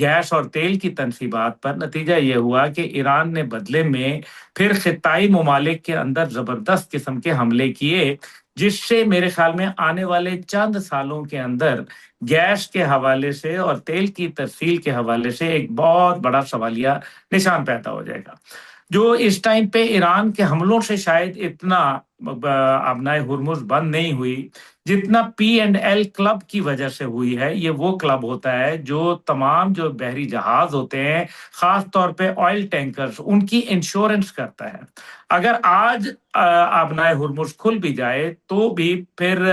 Gas اور تیل کی تنصیبات پر، نتیجہ یہ ہوا کہ ایران نے بدلے میں پھر خطائی ممالک کے اندر زبردست قسم کے حملے کیے، جس سے میرے خیال میں آنے والے چند سالوں کے اندر گیس کے حوالے سے اور تیل کی ترسیل کے حوالے سے ایک بہت بڑا سوالیہ نشان پیدا ہو جائے گا، جو اس ٹائم پہ ایران کے حملوں سے شاید اتنا آبنائے ہرمز بند نہیں ہوئی جتنا P&L کلب کی وجہ سے ہوئی ہے۔ یہ وہ کلب ہوتا ہے جو تمام جو بحری جہاز ہوتے ہیں، خاص طور پہ آئل ٹینکرز، ان کی انشورنس کرتا ہے۔ اگر آج آبنائے ہرمز کھل بھی جائے تو بھی پھر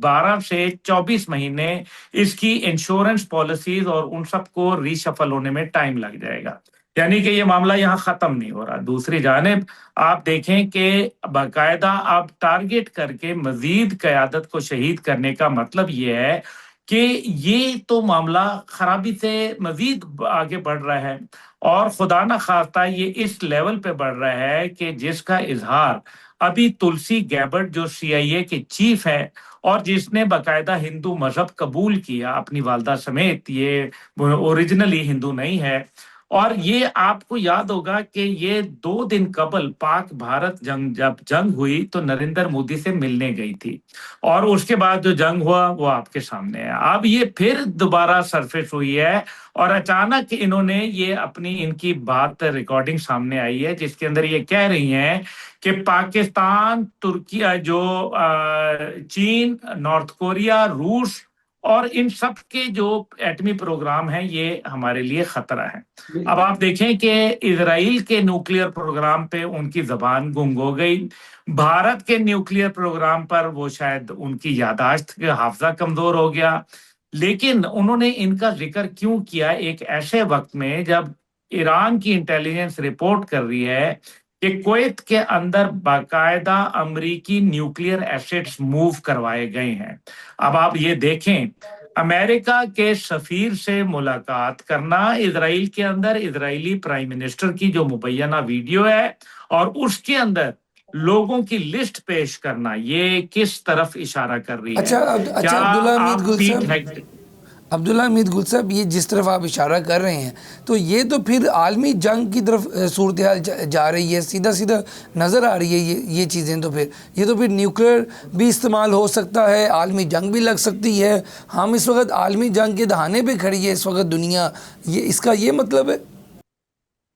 12 سے 24 مہینے اس کی انشورنس پالیسیز اور ان سب کو ری شفل ہونے میں ٹائم لگ جائے گا، یعنی کہ یہ معاملہ یہاں ختم نہیں ہو رہا۔ دوسری جانب آپ دیکھیں کہ باقاعدہ آپ ٹارگٹ کر کے مزید قیادت کو شہید کرنے کا مطلب یہ ہے کہ یہ تو معاملہ خرابی سے مزید آگے بڑھ رہا ہے، اور خدا نہ خواستہ یہ اس لیول پہ بڑھ رہا ہے کہ جس کا اظہار ابھی تلسی گیبٹ جو CIA کے چیف ہے اور جس نے باقاعدہ ہندو مذہب قبول کیا اپنی والدہ سمیت، یہ اوریجنلی ہندو نہیں ہے، اور یہ آپ کو یاد ہوگا کہ یہ 2 دن قبل پاک بھارت جب جنگ ہوئی تو نریندر مودی سے ملنے گئی تھی، اور اس کے بعد جو جنگ ہوا وہ آپ کے سامنے ہے۔ اب یہ پھر دوبارہ سرفیس ہوئی ہے اور اچانک انہوں نے یہ اپنی ان کی بات ریکارڈنگ سامنے آئی ہے جس کے اندر یہ کہہ رہی ہیں کہ پاکستان، ترکی، جو چین، نارتھ کوریا، روس اور ان سب کے جو ایٹمی پروگرام ہیں یہ ہمارے لیے خطرہ ہے۔ اب آپ دیکھیں کہ اسرائیل کے نیوکلیئر پروگرام پہ ان کی زبان گنگ ہو گئی، بھارت کے نیوکلیئر پروگرام پر وہ شاید ان کی یادداشت کا حافظہ کمزور ہو گیا، لیکن انہوں نے ان کا ذکر کیوں کیا ایک ایسے وقت میں جب ایران کی انٹیلیجنس رپورٹ کر رہی ہے کہ کویت کے اندر باقاعدہ امریکی نیوکلیئر ایسٹس موو کروائے گئے ہیں۔ اب آپ یہ دیکھیں، امریکہ کے سفیر سے ملاقات کرنا، اسرائیل کے اندر اسرائیلی پرائم منسٹر کی جو مبینہ ویڈیو ہے اور اس کے اندر لوگوں کی لسٹ پیش کرنا، یہ کس طرف اشارہ کر رہی ہے؟ اچھا عبداللہ حمید گل صاحب، یہ جس طرف آپ اشارہ کر رہے ہیں تو یہ تو پھر عالمی جنگ کی طرف صورتحال جا رہی ہے، سیدھا سیدھا نظر آ رہی ہے یہ چیزیں، تو پھر یہ تو پھر نیوکلیئر بھی استعمال ہو سکتا ہے، عالمی جنگ بھی لگ سکتی ہے۔ ہم اس وقت عالمی جنگ کے دہانے پہ کھڑی ہے اس وقت دنیا، یہ اس کا یہ مطلب ہے؟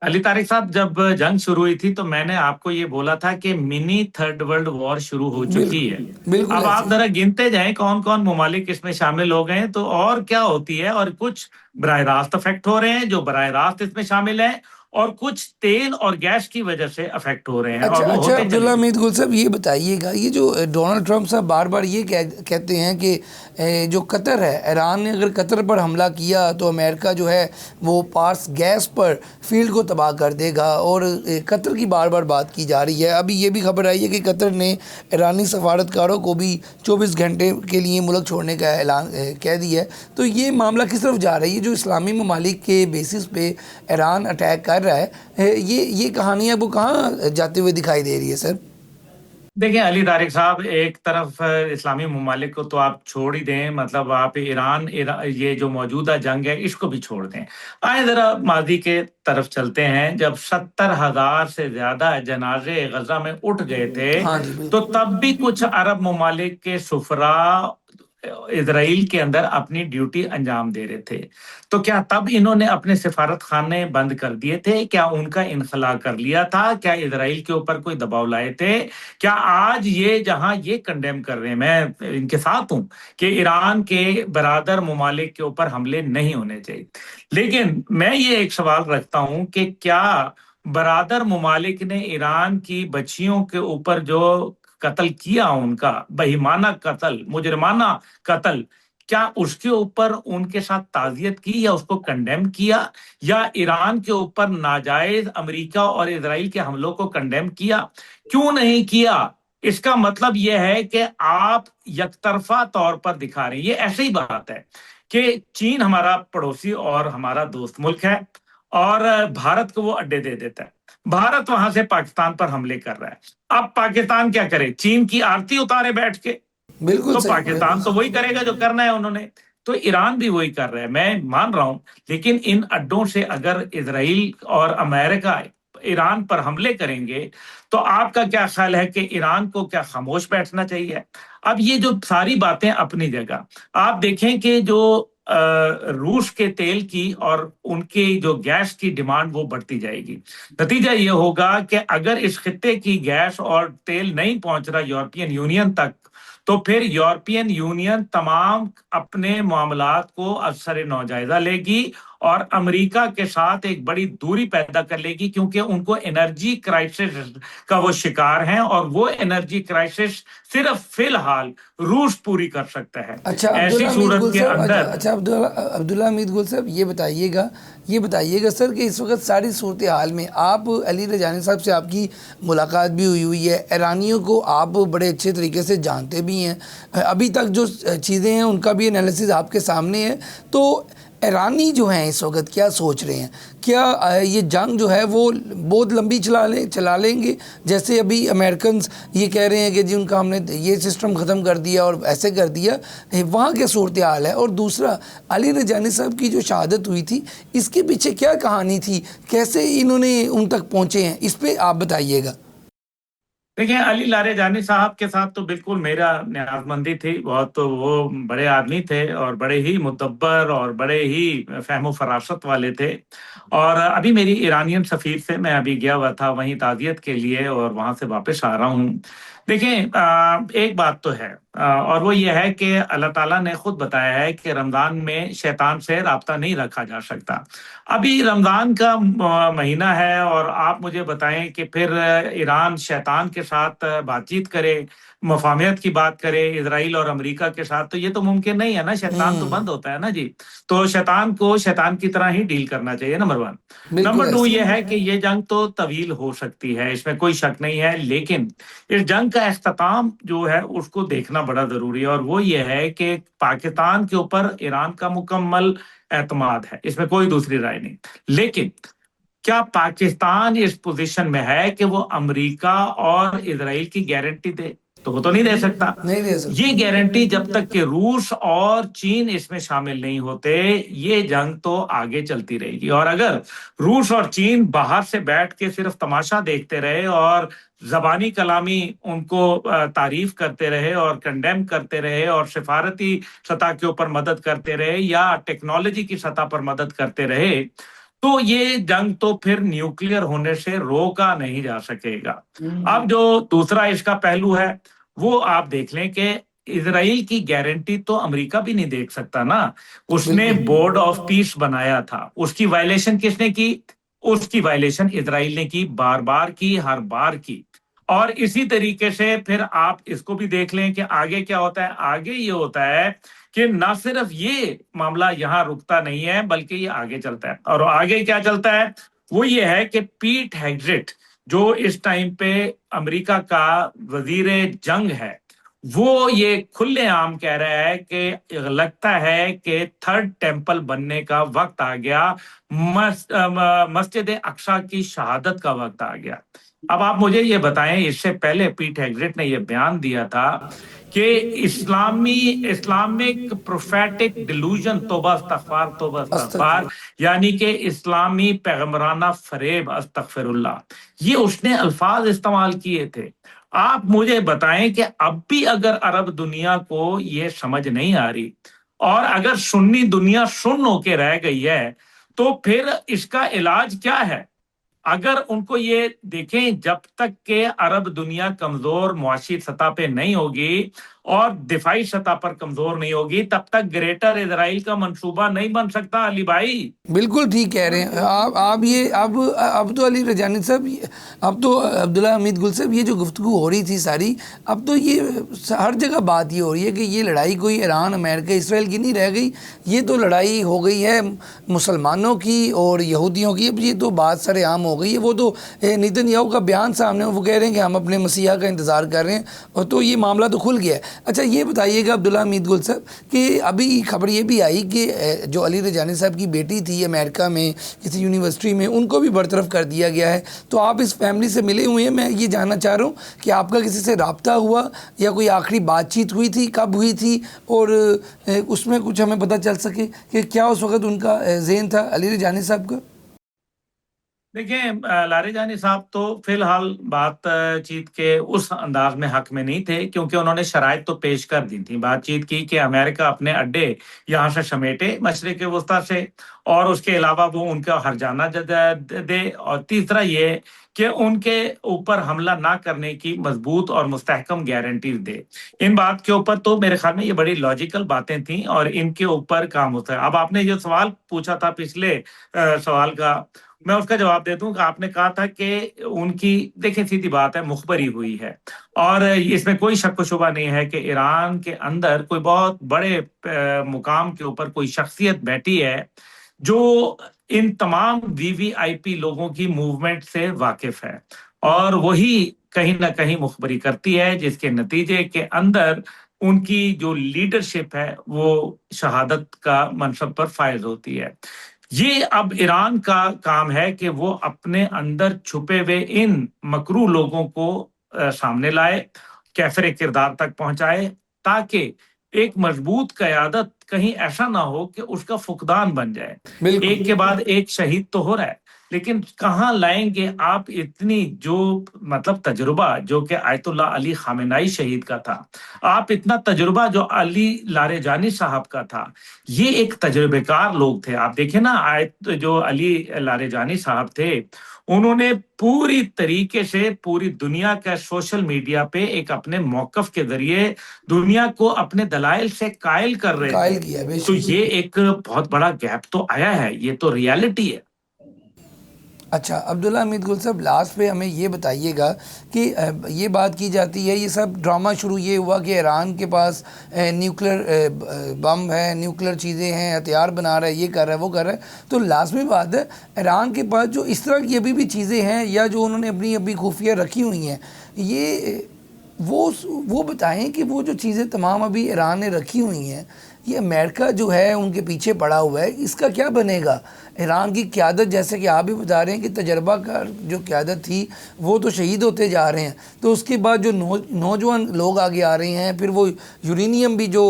علی طارق صاحب، جب جنگ شروع ہوئی تھی تو میں نے آپ کو یہ بولا تھا کہ منی تھرڈ ورلڈ وار شروع ہو چکی ہے۔ بالکل اب آپ ذرا گنتے جائیں کون کون ممالک اس میں شامل ہو گئے ہیں تو اور کیا ہوتی ہے، اور کچھ براہ راست افیکٹ ہو رہے ہیں جو براہ راست اس میں شامل ہیں، اور کچھ تیل اور گیس کی وجہ سے افیکٹ ہو رہے ہیں، اور وہ اچھا ہوتے عبداللہ حمید گل صاحب، یہ بتائیے گا، یہ جو ڈونلڈ ٹرمپ صاحب بار بار یہ کہتے ہیں کہ جو قطر ہے، ایران نے اگر قطر پر حملہ کیا تو امریکہ جو ہے وہ پارس گیس پر فیلڈ کو تباہ کر دے گا، اور قطر کی بار بار بات کی جا رہی ہے۔ ابھی یہ بھی خبر آئی ہے کہ قطر نے ایرانی سفارتکاروں کو بھی 24 گھنٹے کے لیے ملک چھوڑنے کا اعلان کہہ دیا ہے۔ تو یہ معاملہ کس طرف جا رہی ہے؟ جو اسلامی ممالک کے بیسس پہ ایران اٹیک کر رہا ہے، یہ کہانی آپ کو کہاں جاتے ہوئے دکھائی دے رہی ہے سر؟ دیکھیں علی طارق صاحب، ایک طرف اسلامی ممالک کو تو آپ چھوڑ ہی دیں، مطلب آپ ایران یہ جو موجودہ جنگ ہے اس کو بھی چھوڑ دیں۔ آئیں ذرا ماضی کے طرف چلتے ہیں، جب 70,000 سے زیادہ جنازے غزہ میں اٹھ گئے تھے تو تب بھی کچھ عرب ممالک کے سفراء اسرائیل کے اندر اپنی ڈیوٹی انجام دے رہے تھے، تو کیا تب انہوں نے اپنے سفارت خانے بند کر دیے تھے؟ کیا ان کا انخلا کر لیا تھا؟ کیا اسرائیل کے اوپر کوئی دباؤ لائے تھے؟ کیا آج یہ جہاں یہ کنڈیم کر رہے ہیں، میں ان کے ساتھ ہوں کہ ایران کے برادر ممالک کے اوپر حملے نہیں ہونے چاہیے، لیکن میں یہ ایک سوال رکھتا ہوں کہ کیا برادر ممالک نے ایران کی بچیوں کے اوپر جو قتل کیا، ان کا بہیمانہ قتل، مجرمانہ قتل، کیا اس کے اوپر ان کے ساتھ تعزیت کی یا اس کو کنڈیم کیا، یا ایران کے اوپر ناجائز امریکہ اور اسرائیل کے حملوں کو کنڈیم کیا؟ کیوں نہیں کیا؟ اس کا مطلب یہ ہے کہ آپ یک طرفہ طور پر دکھا رہے ہیں۔ یہ ایسے ہی بات ہے کہ چین ہمارا پڑوسی اور ہمارا دوست ملک ہے، اور بھارت کو وہ اڈے دے دیتا ہے، بھارت وہاں سے پاکستان پر حملے کر رہا ہے۔ اب پاکستان کیا کرے؟ چین کی آرتی اتارے بیٹھ کے؟ بالکل تو پاکستان تو وہی کرے گا جو کرنا ہے انہوں نے۔ تو ایران بھی وہی کر رہا ہے، میں مان رہا ہوں، لیکن ان اڈوں سے اگر اسرائیل اور امریکہ ایران پر حملے کریں گے تو آپ کا کیا خیال ہے کہ ایران کو کیا خاموش بیٹھنا چاہیے؟ اب یہ جو ساری باتیں اپنی جگہ، آپ دیکھیں کہ جو روس کے تیل کی اور ان کی جو گیس کی ڈیمانڈ وہ بڑھتی جائے گی، نتیجہ یہ ہوگا کہ اگر اس خطے کی گیس اور تیل نہیں پہنچ رہا یورپین یونین تک، تو پھر یورپین یونین تمام اپنے معاملات کو افسر نو جائزہ لے گی اور امریکہ کے ساتھ ایک بڑی دوری پیدا کر لے گی، کیونکہ ان کو انرجی کرائسس کا وہ شکار ہیں، اور وہ انرجی کرائسس صرف فی الحال روس پوری کر سکتا ہے۔ اچھا عبداللہ ایسی حمید صورت گل کے صاحب، اندر اچھا عبداللہ حمید گل صاحب، یہ بتائیے گا سر کہ اس وقت ساری صورتحال میں آپ علی رجانی صاحب سے آپ کی ملاقات بھی ہوئی ہے، ایرانیوں کو آپ بڑے اچھے طریقے سے جانتے بھی ہیں، ابھی تک جو چیزیں ہیں ان کا بھی انالیسز آپ کے سامنے ہے، تو ایرانی جو ہیں اس وقت کیا سوچ رہے ہیں؟ کیا یہ جنگ جو ہے وہ بہت لمبی چلا لیں گے؟ جیسے ابھی امریکنز یہ کہہ رہے ہیں کہ جی ان کا ہم نے یہ سسٹم ختم کر دیا اور ایسے کر دیا، وہاں کیا صورتحال ہے؟ اور دوسرا، علی رجانی صاحب کی جو شہادت ہوئی تھی اس کے پیچھے کیا کہانی تھی، کیسے انہوں نے ان تک پہنچے ہیں، اس پہ آپ بتائیے گا۔ دیکھیں، علی لاریجانی صاحب کے ساتھ تو بالکل میرا نیاز مندی تھی بہت، تو وہ بڑے آدمی تھے اور بڑے ہی مدبر اور بڑے ہی فہم و فراست والے تھے، اور ابھی میری ایرانین سفیر سے میں ابھی گیا ہوا تھا وہیں تعزیت کے لیے، اور وہاں سے واپس آ رہا ہوں۔ دیکھیں، ایک بات تو ہے، اور وہ یہ ہے کہ اللہ تعالیٰ نے خود بتایا ہے کہ رمضان میں شیطان سے رابطہ نہیں رکھا جا سکتا۔ ابھی رمضان کا مہینہ ہے اور آپ مجھے بتائیں کہ پھر ایران شیطان کے ساتھ بات چیت کرے، مفاہمت کی بات کرے اسرائیل اور امریکہ کے ساتھ، تو یہ تو ممکن نہیں ہے نا، شیطان تو بند ہوتا ہے نا جی۔ تو شیطان کو شیطان کی طرح ہی ڈیل کرنا چاہیے، نمبر 1۔ بالکل نمبر 2 ایسے یہ ہے کہ یہ جنگ تو طویل ہو سکتی ہے، اس میں کوئی شک نہیں ہے، لیکن اس جنگ کا اختتام جو ہے اس کو دیکھنا بڑا ضروری ہے، اور وہ یہ ہے کہ پاکستان کے اوپر ایران کا مکمل اعتماد ہے، اس میں کوئی دوسری رائے نہیں، لیکن کیا پاکستان اس پوزیشن میں ہے کہ وہ امریکہ اور اسرائیل کی گارنٹی دے؟ تو وہ تو نہیں دے سکتا۔ نہیں دے سکتے۔ یہ گارنٹی جب تک کہ روس اور چین اس میں شامل نہیں ہوتے، یہ جنگ تو آگے چلتی رہے گی، اور اگر روس اور چین باہر سے بیٹھ کے صرف تماشا دیکھتے رہے اور زبانی کلامی ان کو تعریف کرتے رہے اور کنڈیم کرتے رہے اور سفارتی سطح کے اوپر مدد کرتے رہے یا ٹیکنالوجی کی سطح پر مدد کرتے رہے، تو یہ جنگ تو پھر نیوکلیر ہونے سے روکا نہیں جا سکے گا۔ اب جو دوسرا اس کا پہلو ہے وہ آپ دیکھ لیں کہ اسرائیل کی گارنٹی تو امریکہ بھی نہیں دیکھ سکتا نا، اس نے بالکل بورڈ آف پیس بنایا تھا، اس کی وائلیشن کس نے کی؟ اس کی وائلیشن اسرائیل نے کی، بار بار کی، ہر بار کی، اور اسی طریقے سے پھر آپ اس کو بھی دیکھ لیں کہ آگے کیا ہوتا ہے۔ آگے یہ ہوتا ہے کہ نہ صرف یہ معاملہ یہاں رکتا نہیں ہے بلکہ یہ آگے چلتا ہے، اور آگے کیا چلتا ہے وہ یہ ہے کہ پیٹ ہیگزٹ جو اس ٹائم پہ امریکہ کا وزیر جنگ ہے، وہ یہ کھلے عام کہہ رہا ہے کہ لگتا ہے کہ تھرڈ ٹیمپل بننے کا وقت آ گیا، مسجد اقصی کی شہادت کا وقت آ گیا۔ اب آپ مجھے یہ بتائیں، اس سے پہلے پیٹ ہیگزٹ نے یہ بیان دیا تھا کہ اسلامک پروفیٹک ڈیلوژن، توبہ استغفار توبہ استغفار، یعنی کہ اسلامی پیغمبرانہ فریب، استغفر اللہ، یہ اس نے الفاظ استعمال کیے تھے۔ آپ مجھے بتائیں کہ اب بھی اگر عرب دنیا کو یہ سمجھ نہیں آ رہی اور اگر سنی دنیا سن ہو کے رہ گئی ہے، تو پھر اس کا علاج کیا ہے؟ اگر ان کو یہ دیکھیں، جب تک کہ عرب دنیا کمزور معاشی سطح پہ نہیں ہوگی اور دفاعی سطح پر کمزور نہیں ہوگی، تب تک گریٹر اسرائیل کا منصوبہ نہیں بن سکتا علی بھائی۔ بالکل ٹھیک کہہ رہے ہیں آپ یہ اب تو علی رجانی صاحب، اب تو عبداللہ حمید گل صاحب، یہ جو گفتگو ہو رہی تھی ساری، اب تو یہ ہر جگہ بات یہ ہو رہی ہے کہ یہ لڑائی کوئی ایران امریکہ اسرائیل کی نہیں رہ گئی، یہ تو لڑائی ہو گئی ہے مسلمانوں کی اور یہودیوں کی۔ اب یہ تو بات سر عام ہو گئی ہے۔ وہ تو نیتن یاہو کا بیان سامنے، وہ کہہ رہے ہیں کہ ہم اپنے مسیحا کا انتظار کر رہے ہیں، اور تو یہ معاملہ تو کھل گیا ہے۔ اچھا یہ بتائیے گا عبداللہ حمید گل صاحب کہ ابھی خبر یہ بھی آئی کہ جو علی ریجانی صاحب کی بیٹی تھی امریکہ میں کسی یونیورسٹی میں، ان کو بھی برطرف کر دیا گیا ہے، تو آپ اس فیملی سے ملے ہوئے ہیں، میں یہ جاننا چاہ رہا ہوں کہ آپ کا کسی سے رابطہ ہوا یا کوئی آخری بات چیت ہوئی تھی، کب ہوئی تھی، اور اس میں کچھ ہمیں پتہ چل سکے کہ کیا اس وقت ان کا ذہن تھا علی ریجانی صاحب کا؟ دیکھیں لارے جانی صاحب تو فی الحال بات چیت کے اس انداز میں حق میں نہیں تھے، کیونکہ انہوں نے شرائط تو پیش کر دی تھی، بات چیت کی کہ امریکہ اپنے اڈے یہاں سے سمیٹے مشرق وسطی سے، اور اس کے علاوہ وہ ان کا ہرجانہ دے، اور تیسرا یہ کہ ان کے اوپر حملہ نہ کرنے کی مضبوط اور مستحکم گارنٹی دے۔ ان بات کے اوپر تو میرے خیال میں یہ بڑی لاجیکل باتیں تھیں اور ان کے اوپر کام ہوتا ہے۔ اب آپ نے جو سوال پوچھا تھا پچھلے سوال کا، میں اس کا جواب دے دوں کہ آپ نے کہا تھا کہ ان کی، دیکھیں سیدھی بات ہے، مخبری ہوئی ہے، اور اس میں کوئی شک و شبہ نہیں ہے کہ ایران کے اندر کوئی بہت بڑے مقام کے اوپر کوئی شخصیت بیٹھی ہے جو ان تمام وی وی آئی پی لوگوں کی موومنٹ سے واقف ہے، اور وہی کہیں نہ کہیں مخبری کرتی ہے، جس کے نتیجے کے اندر ان کی جو لیڈرشپ ہے وہ شہادت کا منصب پر فائز ہوتی ہے۔ یہ اب ایران کا کام ہے کہ وہ اپنے اندر چھپے ہوئے ان مکرو لوگوں کو سامنے لائے، کیفر کردار تک پہنچائے، تاکہ ایک مضبوط قیادت کہیں ایسا نہ ہو کہ اس کا فقدان بن جائے۔ بالکل ایک کے بعد ایک شہید تو ہو رہا ہے، لیکن کہاں لائیں گے آپ اتنی جو مطلب تجربہ جو کہ آیت اللہ علی خامنائی شہید کا تھا، آپ اتنا تجربہ جو علی لاریجانی صاحب کا تھا، یہ ایک تجربے کار لوگ تھے۔ آپ دیکھیں نا، جو علی لاریجانی صاحب تھے، انہوں نے پوری طریقے سے پوری دنیا کا سوشل میڈیا پہ ایک اپنے موقف کے ذریعے دنیا کو اپنے دلائل سے قائل کر رہے قائل تھے۔ کیا بے تو شک۔ یہ ایک بہت بڑا گیپ تو آیا ہے، یہ تو ریالٹی ہے۔ اچھا عبداللہ حمید گل صاحب، لاسٹ پہ ہمیں یہ بتائیے گا کہ یہ بات کی جاتی ہے، یہ سب ڈرامہ شروع یہ ہوا کہ ایران کے پاس نیوکلیر بم ہے، نیوکلیر چیزیں ہیں، ہتھیار بنا رہا ہے، یہ کر رہا ہے، وہ کر رہا ہے، تو لازمی بات ہے ایران کے پاس جو اس طرح کی ابھی بھی چیزیں ہیں یا جو انہوں نے اپنی خفیہ رکھی ہوئی ہیں، یہ وہ بتائیں کہ وہ جو چیزیں تمام ابھی ایران نے رکھی ہوئی ہیں، یہ امریکہ جو ہے ان کے پیچھے پڑا ہوا ہے، اس کا کیا بنے گا؟ ایران کی قیادت، جیسے کہ آپ بھی بتا رہے ہیں کہ تجربہ کار جو قیادت تھی وہ تو شہید ہوتے جا رہے ہیں، تو اس کے بعد جو نوجوان لوگ آگے آ رہے ہیں، پھر وہ یورینیم بھی جو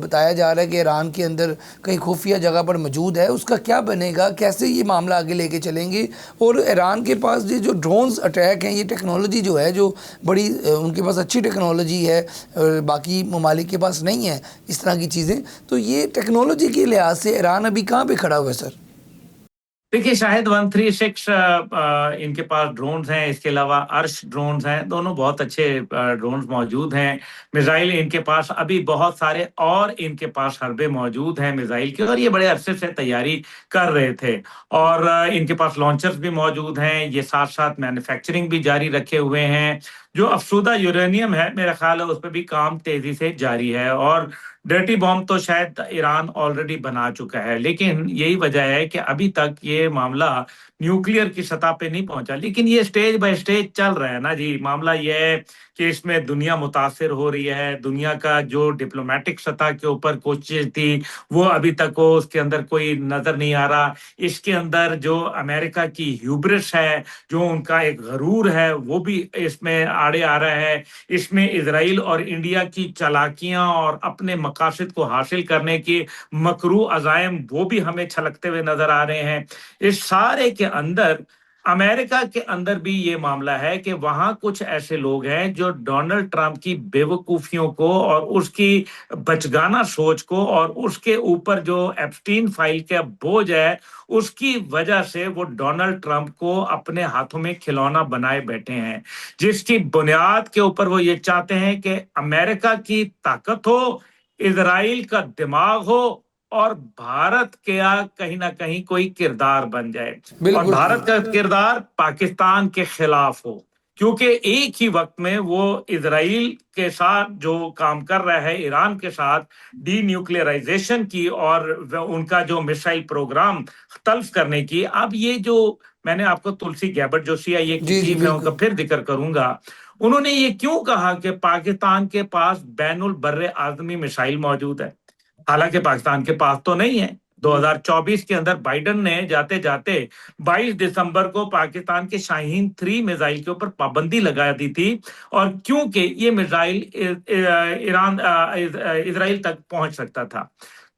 بتایا جا رہا ہے کہ ایران کے اندر کئی خفیہ جگہ پر موجود ہے، اس کا کیا بنے گا؟ کیسے یہ معاملہ آگے لے کے چلیں گے؟ اور ایران کے پاس جو ڈرونز اٹیک ہیں، یہ ٹیکنالوجی جو ہے، جو بڑی ان کے پاس اچھی ٹیکنالوجی ہے، باقی ممالک کے پاس نہیں ہے اس طرح کی چیزیں، تو یہ ٹیکنالوجی کے لحاظ سے ایران ابھی کہاں پہ کھڑا ہوا ہے سر؟ دیکھیے شاہد 136 ان کے پاس ڈرونز ہیں، اس کے علاوہ ارش ڈرونز ہیں، دونوں بہت اچھے ڈرونز موجود ہیں۔ میزائل ان کے پاس ابھی بہت سارے، اور ان کے پاس حربے موجود ہیں میزائل کے، اور یہ بڑے عرصے سے تیاری کر رہے تھے، اور ان کے پاس لانچرز بھی موجود ہیں، یہ ساتھ ساتھ مینوفیکچرنگ بھی جاری رکھے ہوئے ہیں۔ جو افسودہ یورینیم ہے، میرا خیال ہے اس پہ بھی کام تیزی سے جاری ہے، اور ڈرٹی بام تو شاید ایران آلریڈی بنا چکا ہے، لیکن یہی وجہ ہے کہ ابھی تک یہ معاملہ نیوکلیئر کی سطح پہ نہیں پہنچا، لیکن یہ سٹیج بائی سٹیج چل رہا ہے نا جی۔ معاملہ یہ ہے کہ اس میں دنیا متاثر ہو رہی ہے، دنیا کا جو ڈپلومیٹک سطح کے اوپر کوشش تھی وہ ابھی تک اس کے اندر کوئی نظر نہیں آ رہا۔ اس کے اندر جو امریکہ کی ہیوبرس ہے، جو ان کا ایک غرور ہے، وہ بھی اس میں آڑے آ رہا ہے۔ اس میں اسرائیل اور انڈیا کی چالاکیاں اور اپنے مقاصد کو حاصل کرنے کی مکرو عزائم، وہ بھی ہمیں چھلکتے ہوئے نظر آ رہے ہیں۔ اس سارے کے اندر امریکہ کے اندر بھی یہ معاملہ ہے کہ وہاں کچھ ایسے لوگ ہیں جو ڈونلڈ ٹرمپ کی بے وقوفیوں کو اور اس کی بچگانہ سوچ کو اور اس کے اوپر جو ایپسٹین فائل کا بوجھ ہے، اس کی وجہ سے وہ ڈونلڈ ٹرمپ کو اپنے ہاتھوں میں کھلونا بنائے بیٹھے ہیں، جس کی بنیاد کے اوپر وہ یہ چاہتے ہیں کہ امریکہ کی طاقت ہو، اسرائیل کا دماغ ہو، اور بھارت کا کہیں نہ کہیں کوئی کردار بن جائے، اور بالکل بھارت کا کردار پاکستان کے خلاف ہو، کیونکہ ایک ہی وقت میں وہ اسرائیل کے ساتھ جو کام کر رہا ہے، ایران کے ساتھ ڈی نیوکلیئرائزیشن کی اور ان کا جو میسائل پروگرام تلف کرنے کی۔ اب یہ جو میں نے آپ کو تلسی گیبٹ جو CIA کی جی جی چیف ہے ان کا بالکل پھر ذکر کروں گا، انہوں نے یہ کیوں کہا کہ پاکستان کے پاس بین البر اعظمی میزائل موجود ہے؟ حالانکہ پاکستان کے پاس تو نہیں ہے۔ 2024 کے اندر بائیڈن نے جاتے جاتے 22 دسمبر کو پاکستان کے شاہین 3 میزائل کے اوپر پابندی لگا دی تھی، اور کیونکہ یہ میزائل اسرائیل تک پہنچ سکتا تھا۔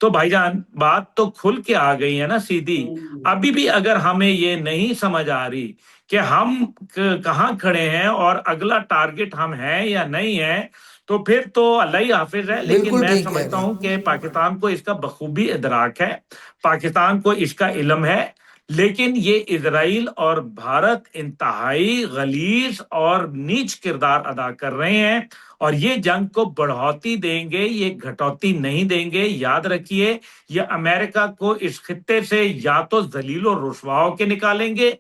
تو بھائی جان بات تو کھل کے آ گئی ہے نا سیدھی۔ ابھی بھی اگر ہمیں یہ نہیں سمجھ آ رہی کہ ہم کہاں کھڑے ہیں اور اگلا ٹارگٹ ہم ہیں یا نہیں ہے، تو پھر تو اللہ ہی حافظ ہے۔ لیکن بالکل میں ٹھیک کہہ سمجھتا رہے ہوں ہیں۔ کہ پاکستان کو اس کا بخوبی ادراک ہے، پاکستان کو اس کا علم ہے، لیکن یہ اسرائیل اور بھارت انتہائی غلیظ اور نیچ کردار ادا کر رہے ہیں، اور یہ جنگ کو بڑھوتی دیں گے، یہ گھٹوتی نہیں دیں گے۔ یاد رکھیے، یہ امریکہ کو اس خطے سے یا تو ذلیل و رسوا کے نکالیں گے،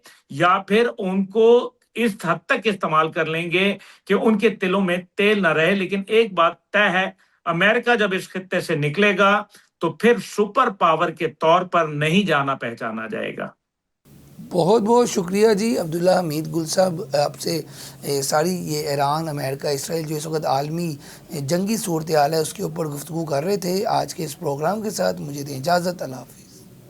یا پھر ان کو اس حد تک استعمال کر لیں گے کہ ان کے دلوں میں تیل نہ رہے۔ لیکن ایک بات طے ہے، امریکہ جب اس خطے سے نکلے گا تو پھر سپر پاور کے طور پر نہیں جانا پہچانا جائے گا۔ بہت بہت شکریہ جی عبداللہ حمید گل صاحب، آپ سے ساری یہ ایران امریکہ اسرائیل جو اس وقت عالمی جنگی صورتحال ہے اس کے اوپر گفتگو کر رہے تھے۔ آج کے اس پروگرام کے ساتھ مجھے دیں اجازت، اللہ حافظ۔